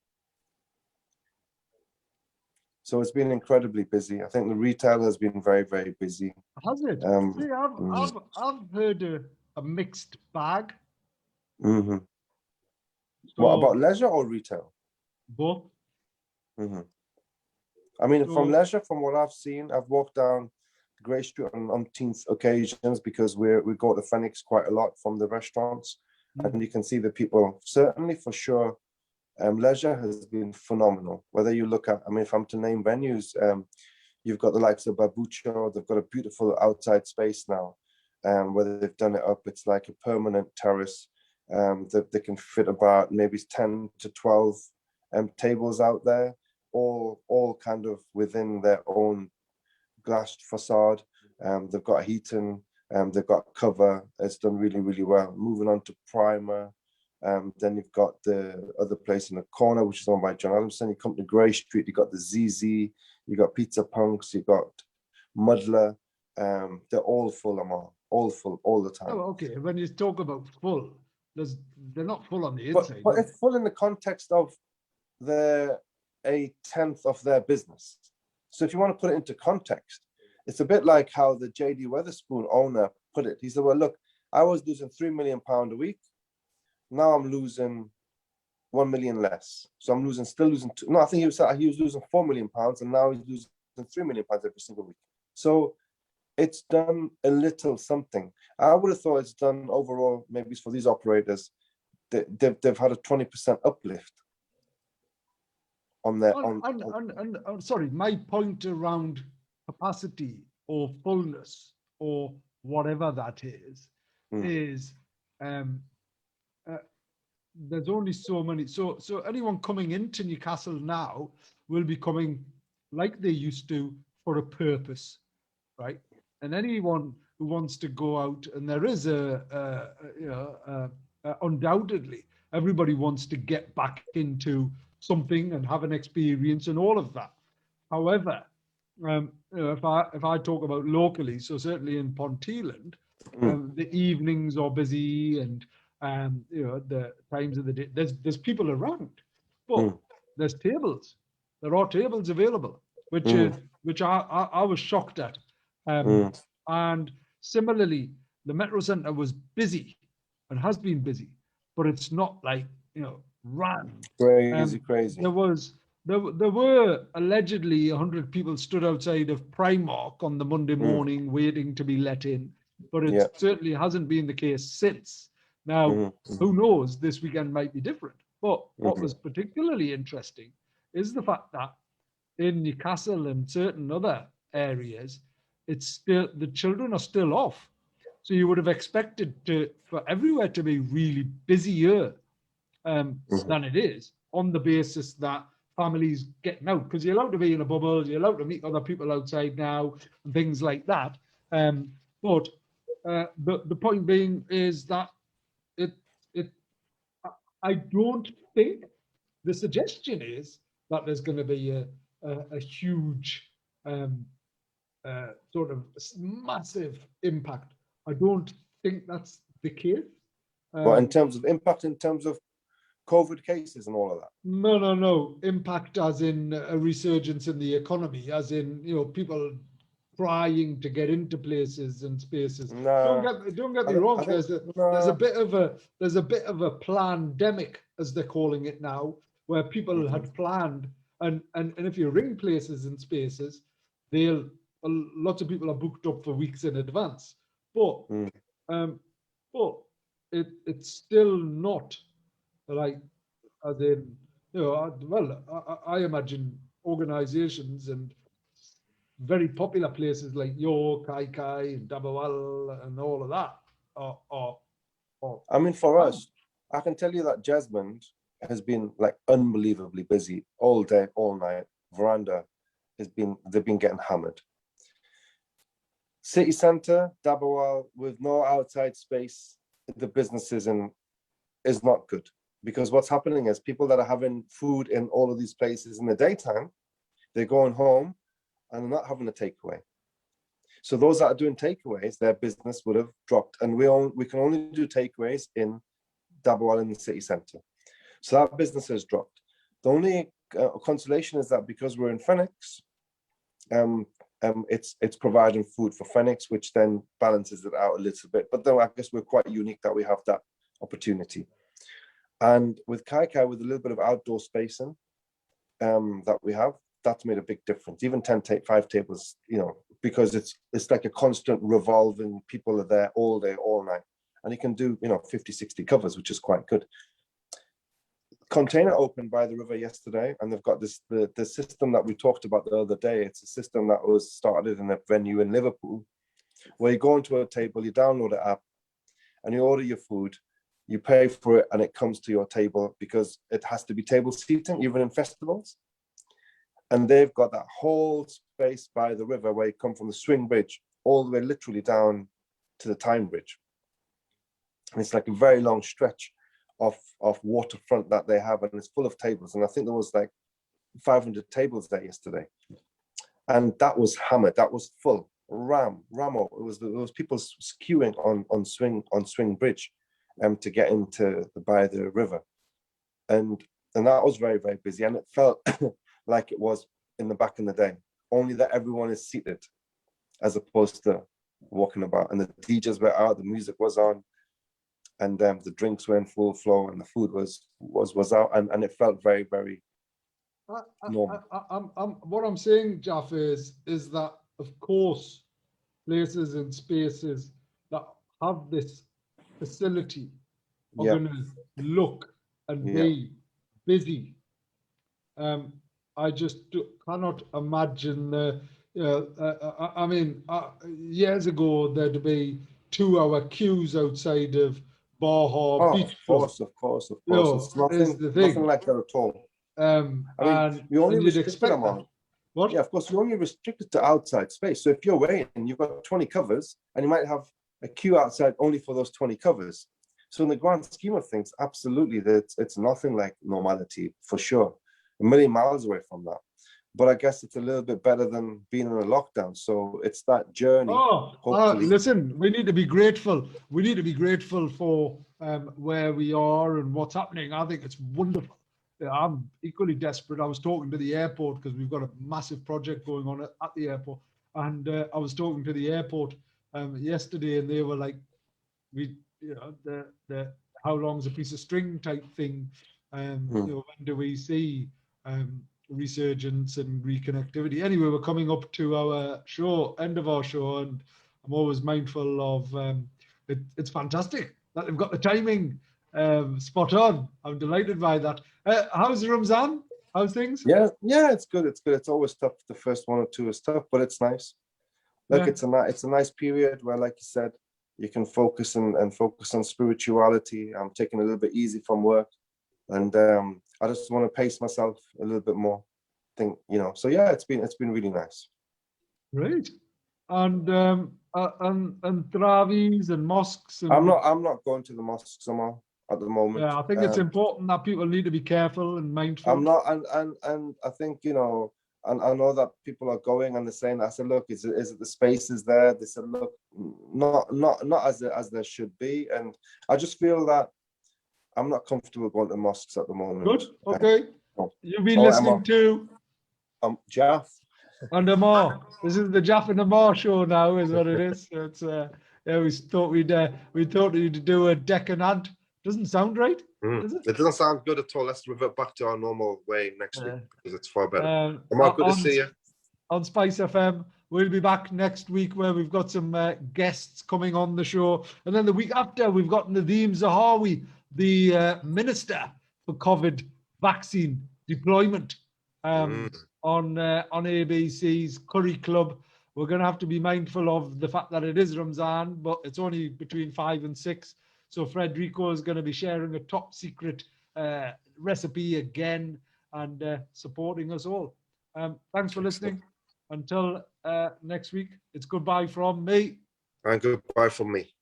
[SPEAKER 6] So it's been incredibly busy. I think the retail has been very, very busy.
[SPEAKER 7] Has it? See, I've heard a mixed bag.
[SPEAKER 6] Mm-hmm.
[SPEAKER 7] So,
[SPEAKER 6] what about leisure or retail?
[SPEAKER 7] Both.
[SPEAKER 6] Mm-hmm. I mean, from leisure, from what I've seen, I've walked down Grey Street on umpteenth occasions because we go to Phoenix quite a lot from the restaurants, and you can see the people. Certainly, for sure, leisure has been phenomenal. Whether you look at, I mean, if I'm to name venues, you've got the likes of Babucho. They've got a beautiful outside space now, where they've done it up. It's like a permanent terrace. They can fit about maybe 10 to 12 tables out there, all kind of within their own glassed facade. They've got heating, they've got cover. It's done really, really well. Moving on to Primer. Then you've got the other place in the corner, which is owned by John Adamson. You come to Grey Street, you've got the ZZ, you've got Pizza Punks, you've got Muddler. They're all full, Ammar, all full, all the time.
[SPEAKER 7] Oh, okay. When you talk about full, they're not full on the
[SPEAKER 6] But,
[SPEAKER 7] inside.
[SPEAKER 6] but it's full in the context of they're a tenth of their business. So if you want to put it into context, it's a bit like how the JD Wetherspoon owner put it. He said, well, look, I was losing £3 million a week. Now I'm losing 1 million less. So I'm still losing, no, I think he was losing £4 million and now he's losing £3 million every single week. So it's done a little something. I would have thought it's done overall, maybe for these operators, they've had a 20% uplift on their,
[SPEAKER 7] sorry, my point around capacity or fullness or whatever that is there's only so many. So anyone coming into Newcastle now will be coming like they used to for a purpose, right? And anyone who wants to go out, and there is undoubtedly, everybody wants to get back into something and have an experience and all of that. However, if I talk about locally, so certainly in Ponteland, the evenings are busy and the times of the day, there's people around, but there's tables. There are tables available, which I was shocked at. And similarly, the Metro Centre was busy and has been busy, but it's not like, rammed.
[SPEAKER 6] Crazy.
[SPEAKER 7] There were allegedly 100 people stood outside of Primark on the Monday morning waiting to be let in, but it certainly hasn't been the case since. Now, who knows, this weekend might be different. But what was particularly interesting is the fact that in Newcastle and certain other areas, it's still, the children are still off. So you would have expected for everywhere to be really busier than it is, on the basis that families getting out, because you're allowed to be in a bubble, you're allowed to meet other people outside now and things like that. But the point being is that I don't think the suggestion is that there's going to be a huge sort of massive impact. I don't think that's the case.
[SPEAKER 6] Well, in terms of impact, in terms of COVID cases and all of that?
[SPEAKER 7] No. Impact as in a resurgence in the economy, as in, people trying to get into places and spaces.
[SPEAKER 6] No.
[SPEAKER 7] Don't get me wrong. There's a bit of a pandemic, as they're calling it now, where people had planned, and if you ring places and spaces, lots of people are booked up for weeks in advance. But it's still not like, as in, I imagine organizations and very popular places like York, Kai and Dabawal and all of that are
[SPEAKER 6] I mean, for us, I can tell you that Jasmine has been like unbelievably busy all day, all night. Veranda they've been getting hammered. City centre, Dabawal, with no outside space, the businesses is not good. Because what's happening is people that are having food in all of these places in the daytime, they're going home and they're not having a takeaway. So those that are doing takeaways, their business would have dropped. And we can only do takeaways in Dabawal in the city centre. So that business has dropped. The only consolation is that because we're in Phoenix, it's providing food for Phoenix, which then balances it out a little bit. But then I guess we're quite unique that we have that opportunity. And with Kai, with a little bit of outdoor spacing that we have, that's made a big difference. Even 5 tables, because it's like a constant revolving, people are there all day, all night. And you can do, 50, 60 covers, which is quite good. Container opened by the river yesterday, and they've got the system that we talked about the other day. It's a system that was started in a venue in Liverpool, where you go into a table, you download the app, and you order your food. You pay for it and it comes to your table, because it has to be table seating, even in festivals. And they've got that whole space by the river where you come from the swing bridge all the way literally down to the Tyne Bridge. And it's like a very long stretch of waterfront that they have, and it's full of tables. And I think there was like 500 tables there yesterday. And that was hammered, that was full. Ramo. It was people queuing on Swing Bridge, to get into by the river, and that was very, very busy, and it felt like it was in the back in the day. Only that everyone is seated, as opposed to walking about, and the DJs were out, the music was on, and the drinks were in full flow, and the food was out, and it felt very, very normal.
[SPEAKER 7] What I'm saying, Jalf, is that of course places and spaces that have this facility are going to look and be busy. I just cannot imagine. I mean, years ago there'd be 2-hour queues outside of Baha Beach Club.
[SPEAKER 6] Of course. It's nothing like that at all. I mean, we only restricted them on.
[SPEAKER 7] What?
[SPEAKER 6] Yeah, of course, you're only restricted to outside space. So if you're waiting, you've got 20 covers, and you might have a queue outside only for those 20 covers. So in the grand scheme of things, absolutely, it's nothing like normality, for sure. A million miles away from that. But I guess it's a little bit better than being in a lockdown. So it's that journey.
[SPEAKER 7] Listen, we need to be grateful. We need to be grateful for where we are and what's happening. I think it's wonderful. I'm equally desperate. I was talking to the airport because we've got a massive project going on at the airport. And I was talking to the airport yesterday, and they were like, the how long's a piece of string type thing. When do we see resurgence and reconnectivity? Anyway, we're coming up to our end of our show, and I'm always mindful of it's fantastic that they've got the timing spot on. I'm delighted by that. How's Ramzan? How's things?
[SPEAKER 6] Yeah, it's good. It's always tough. The first 1 or 2 is tough, but it's nice. Look, it's a nice period where, like you said, you can focus and focus on spirituality. I'm taking a little bit easy from work, and I just want to pace myself a little bit more. So yeah, it's been really nice.
[SPEAKER 7] Great. And Travis and mosques. And
[SPEAKER 6] I'm not going to the mosques at the moment.
[SPEAKER 7] Yeah, I think it's important that people need to be careful and mindful.
[SPEAKER 6] I'm not, and I think, and I know that people are going and they're saying, I said, look, is it the spaces there? They said, look, not as there should be. And I just feel that I'm not comfortable going to mosques at the moment.
[SPEAKER 7] Good, okay. You've been listening to
[SPEAKER 6] Jalf
[SPEAKER 7] and Ammar. This is the Jalf and Ammar show now, is what it is. It's we thought we'd do a decadent. Doesn't sound right. Does it?
[SPEAKER 6] It doesn't sound good at all. Let's revert back to our normal way next week, because it's far better. Ammar, good to see you.
[SPEAKER 7] On Spice FM. We'll be back next week where we've got some guests coming on the show. And then the week after, we've got Nadhim Zahawi, the Minister for COVID vaccine deployment on ABC's Curry Club. We're going to have to be mindful of the fact that it is Ramzan, but it's only between 5 and 6. So Frederico is going to be sharing a top secret recipe again and supporting us all. Thanks for listening. Until next week, it's goodbye from me.
[SPEAKER 6] And goodbye from me.